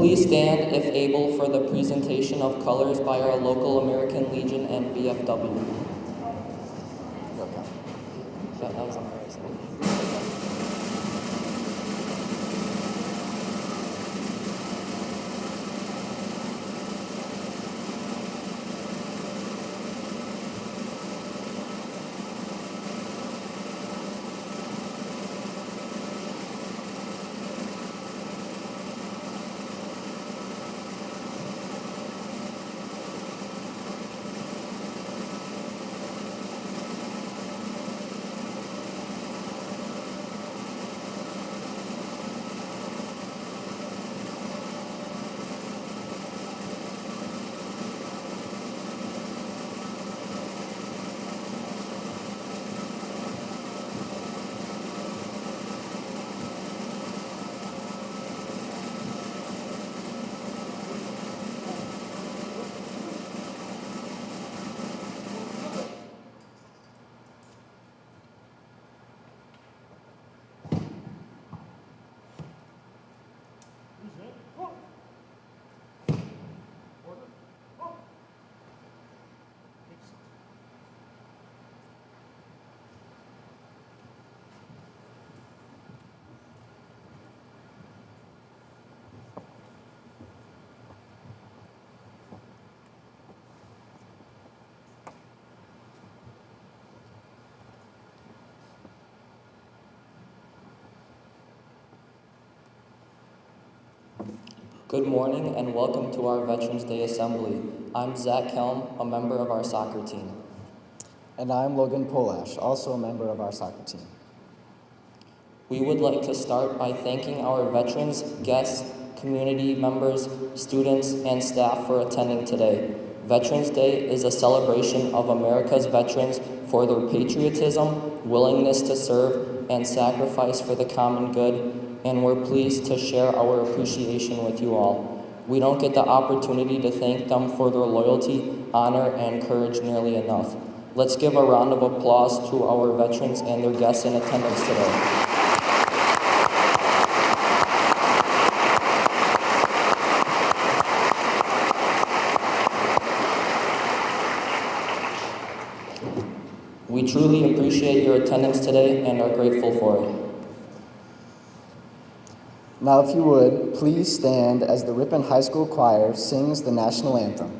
please stand, if able, for the presentation of colors by our local American Legion and VFW. That was embarrassing. Good morning and welcome to our Veterans Day Assembly. I'm Zach Helm, a member of our soccer team. And I'm Logan Polash, also a member of our soccer team. We would like to start by thanking our veterans, guests, community members, students, and staff for attending today. Veterans Day is a celebration of America's veterans for their patriotism, willingness to serve, and sacrifice for the common good, and we're pleased to share our appreciation with you all. We don't get the opportunity to thank them for their loyalty, honor, and courage nearly enough. Let's give a round of applause to our veterans and their guests in attendance today. We truly appreciate your attendance today and are grateful for it. Now, if you would, please stand as the Ripon High School Choir sings the national anthem.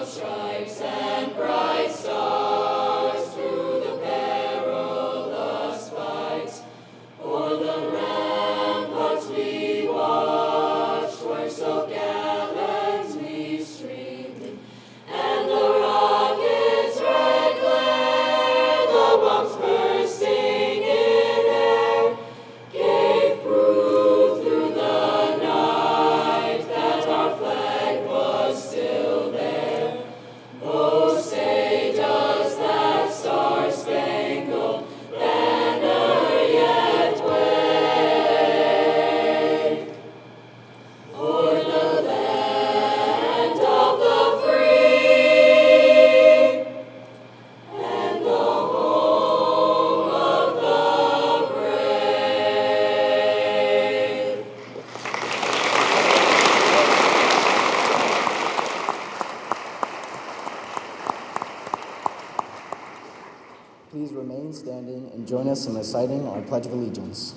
Stripes and bright stars through the perilous fight, o'er the ramparts we watched, where so gallantly streaming, and the rockets' red glare, the bombs bursting in air, gave proof through the night that our flag was still there. Oh, say does that star-spangled banner yet wave o'er the land of the free and the home of the brave? Please remain standing and join us in reciting our Pledge of Allegiance.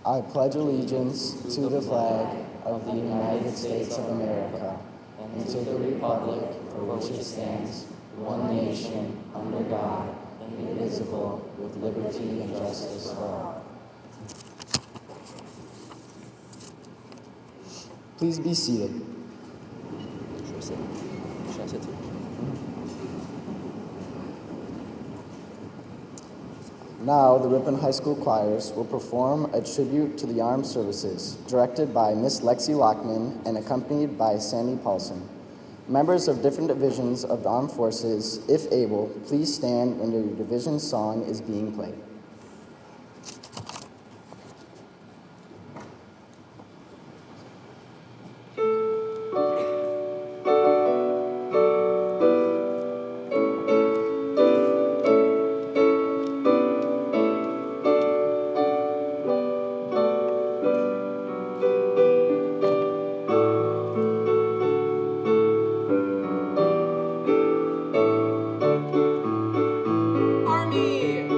I pledge allegiance to the flag of the United States of America and to the republic for which it stands, one nation, under God, indivisible, with liberty and justice for all. Please be seated. Now, the Ripon High School choirs will perform a tribute to the armed services, directed by Miss Lexi Lockman and accompanied by Sandy Paulson. Members of different divisions of the armed forces, if able, please stand when your division song is being played. Army!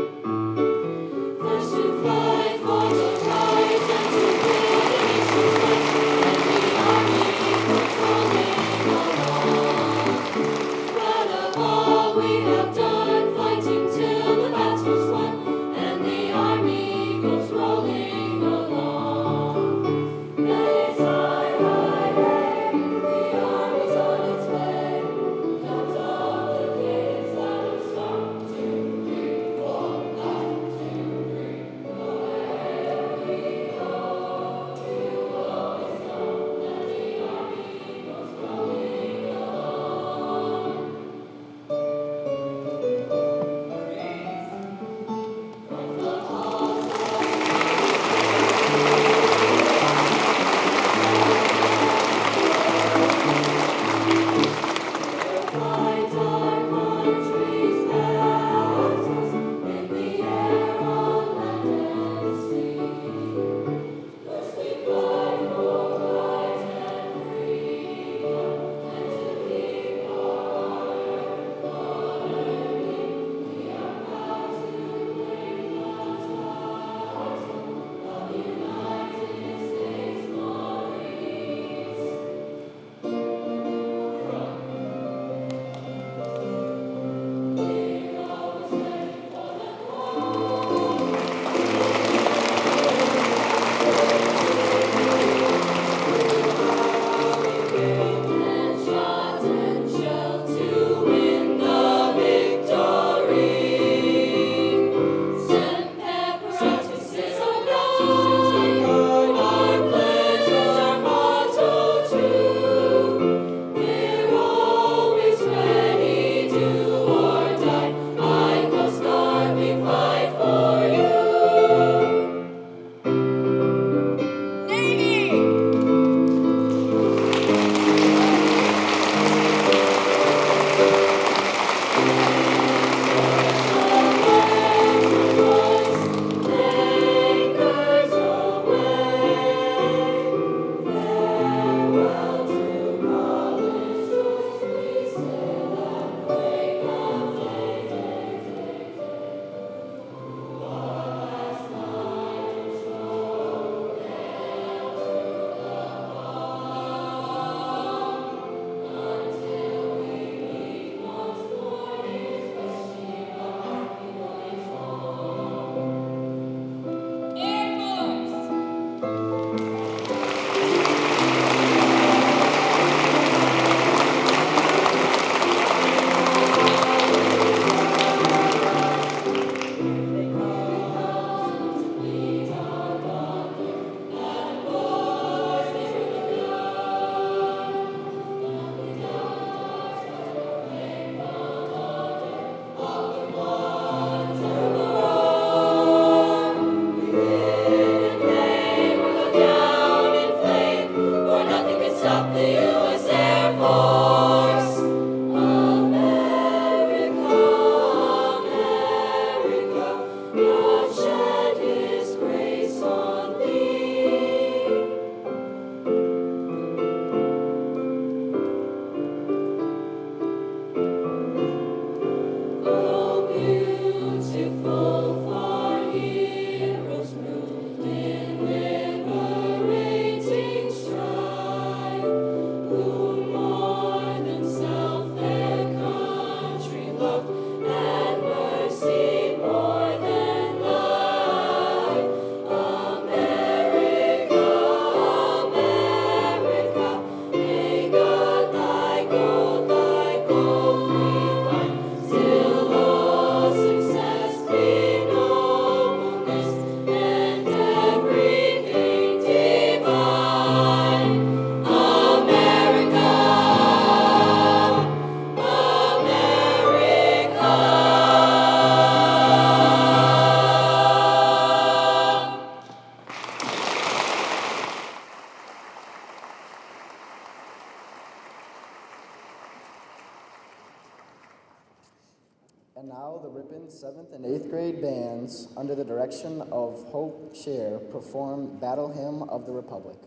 now the Ripon 7th and 8th grade bands, under the direction of Hope Share, perform Battle Hymn of the Republic.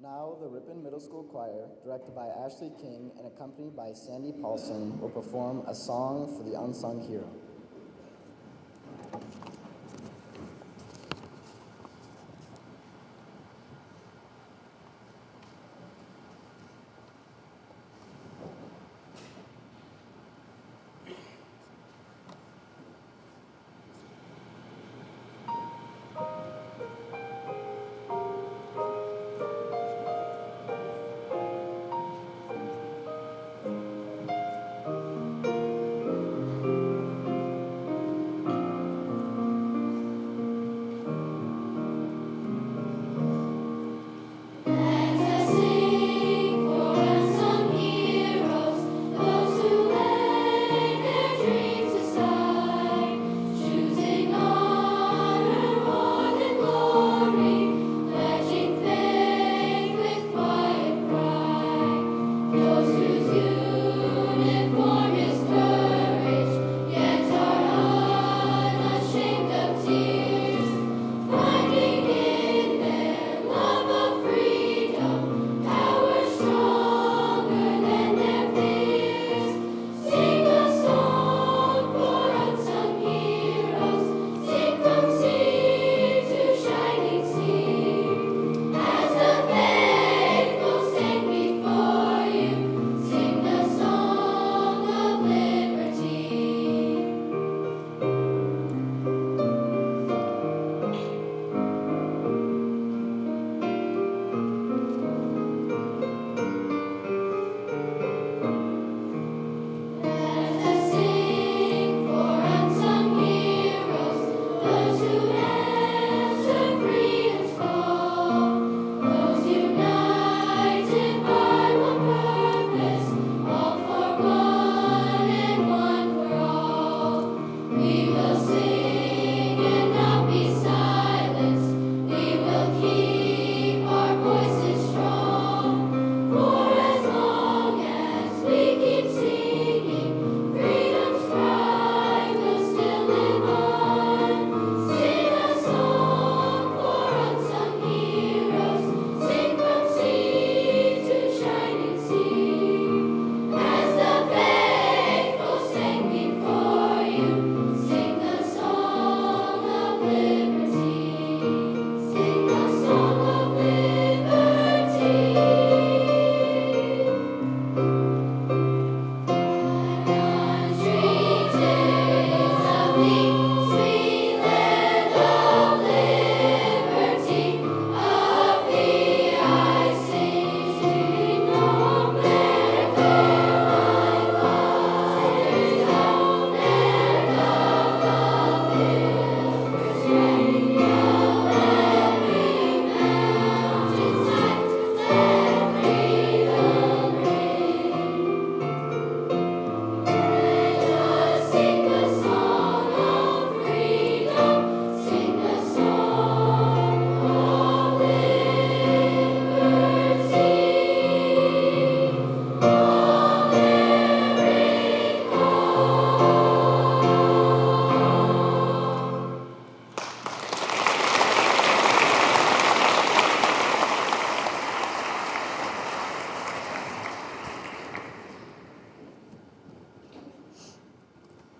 Now, the Ripon Middle School Choir, directed by Ashley King and accompanied by Sandy Paulson, will perform a song for the unsung hero.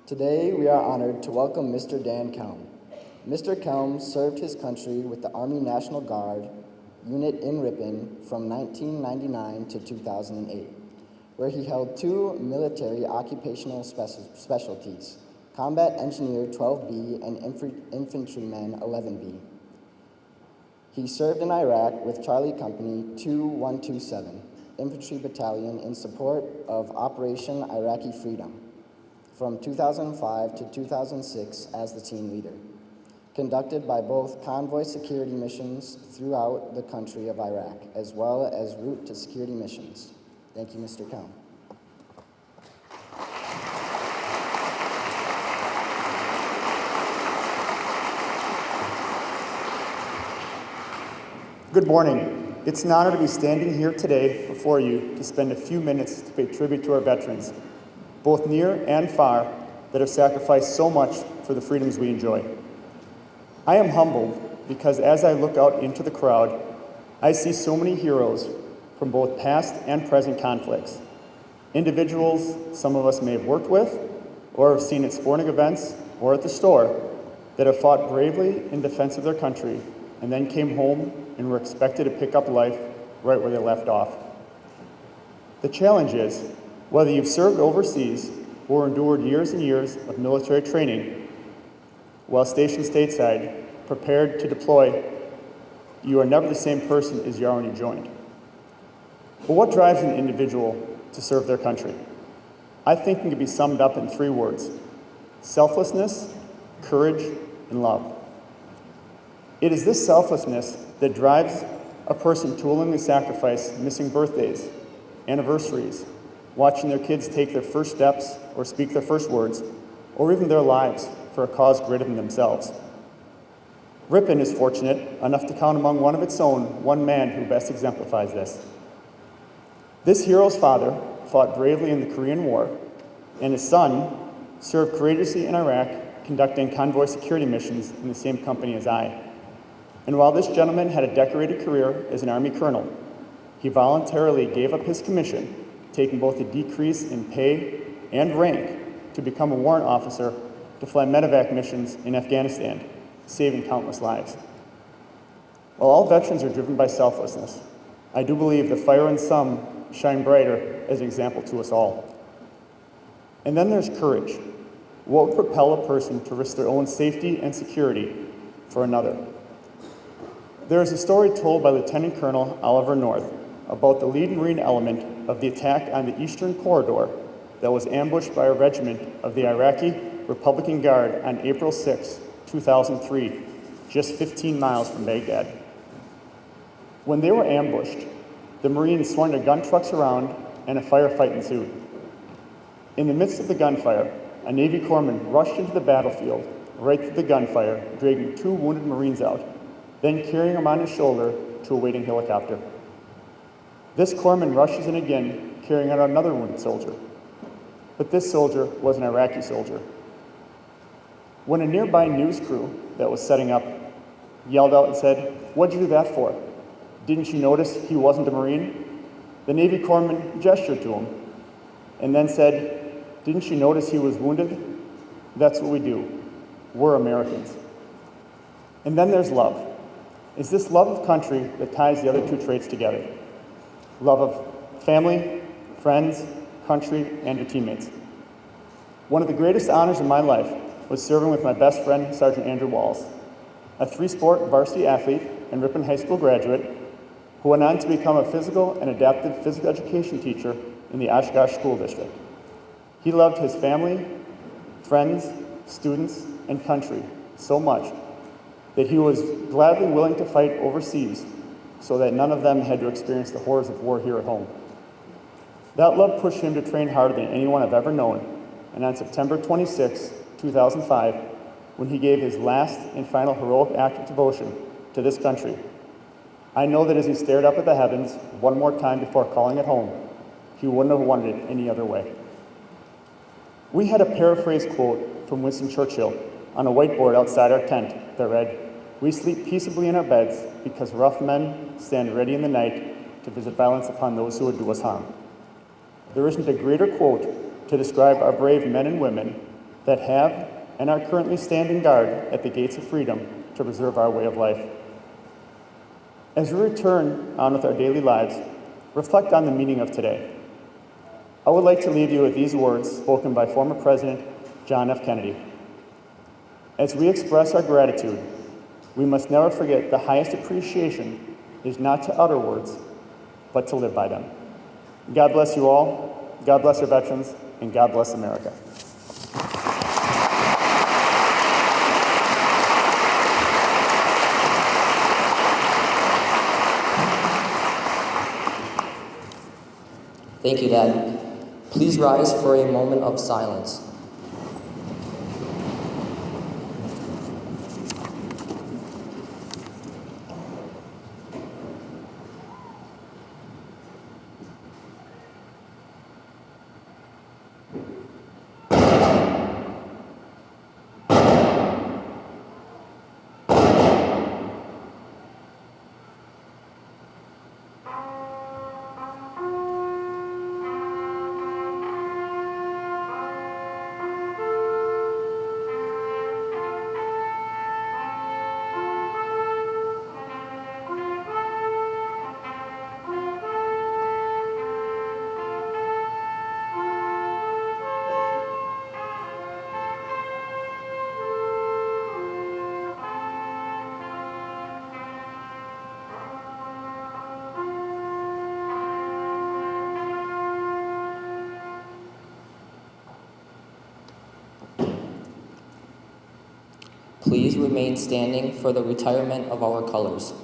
Today, we are honored to welcome Mr. Dan Kelm. Mr. Kelm served his country with the Army National Guard unit in Ripon from 1999 to 2008, where he held 2 military occupational specialties, Combat Engineer 12B and Infantryman 11B. He served in Iraq with Charlie Company 2127, Infantry Battalion in support of Operation Iraqi Freedom, from 2005 to 2006 as the team leader, conducted by both convoy security missions throughout the country of Iraq, as well as route to security missions. Thank you, Mr. Kelm. Good morning. It's an honor to be standing here today before you to spend a few minutes to pay tribute to our veterans, both near and far, that have sacrificed so much for the freedoms we enjoy. I am humbled because as I look out into the crowd, I see so many heroes from both past and present conflicts. Individuals some of us may have worked with or have seen at sporting events or at the store that have fought bravely in defense of their country and then came home and were expected to pick up life right where they left off. The challenge is, whether you've served overseas or endured years and years of military training while stationed stateside, prepared to deploy, you are never the same person as you are when you joined. But what drives an individual to serve their country? I think it can be summed up in 3 words: selflessness, courage, and love. It is this selflessness that drives a person to willingly sacrifice missing birthdays, anniversaries, watching their kids take their first steps or speak their first words, or even their lives for a cause greater than themselves. Ripon is fortunate enough to count among one of its own one man who best exemplifies this. This hero's father fought bravely in the Korean War, and his son served courageously in Iraq, conducting convoy security missions in the same company as I. And while this gentleman had a decorated career as an Army colonel, he voluntarily gave up his commission, taking both a decrease in pay and rank to become a warrant officer to fly medevac missions in Afghanistan, saving countless lives. While all veterans are driven by selflessness, I do believe the fire in some shine brighter as an example to us all. And then there's courage. What would propel a person to risk their own safety and security for another? There is a story told by Lieutenant Colonel Oliver North about the lead Marine element of the attack on the Eastern Corridor that was ambushed by a regiment of the Iraqi Republican Guard on April 6, 2003, just 15 miles from Baghdad. When they were ambushed, the Marines swung their gun trucks around and a firefight ensued. In the midst of the gunfire, a Navy corpsman rushed into the battlefield right through the gunfire, dragging 2 wounded Marines out, then carrying them on his shoulder to a waiting helicopter. This corpsman rushes in again, carrying out another wounded soldier. But this soldier was an Iraqi soldier. When a nearby news crew that was setting up yelled out and said, "What'd you do that for? Didn't you notice he wasn't a Marine?" The Navy corpsman gestured to him and then said, "Didn't you notice he was wounded? That's what we do. We're Americans." And then there's love. It's this love of country that ties the other 2 traits together. Love of family, friends, country, and your teammates. One of the greatest honors in my life was serving with my best friend, Sergeant Andrew Walls, a 3-sport varsity athlete and Ripon High School graduate who went on to become a physical and adaptive physical education teacher in the Oshkosh School District. He loved his family, friends, students, and country so much that he was gladly willing to fight overseas so that none of them had to experience the horrors of war here at home. That love pushed him to train harder than anyone I've ever known, and on September 26, 2005, when he gave his last and final heroic act of devotion to this country, I know that as he stared up at the heavens one more time before calling it home, he wouldn't have wanted it any other way. We had a paraphrased quote from Winston Churchill on a whiteboard outside our tent that read, "We sleep peaceably in our beds because rough men stand ready in the night to visit violence upon those who would do us harm." There isn't a greater quote to describe our brave men and women that have and are currently standing guard at the gates of freedom to preserve our way of life. As we return on with our daily lives, reflect on the meaning of today. I would like to leave you with these words spoken by former President John F. Kennedy. As we express our gratitude, we must never forget the highest appreciation is not to utter words, but to live by them. God bless you all, God bless our veterans, and God bless America. Thank you, Dad. Please rise for a moment of silence. Please remain standing for the retirement of our colors.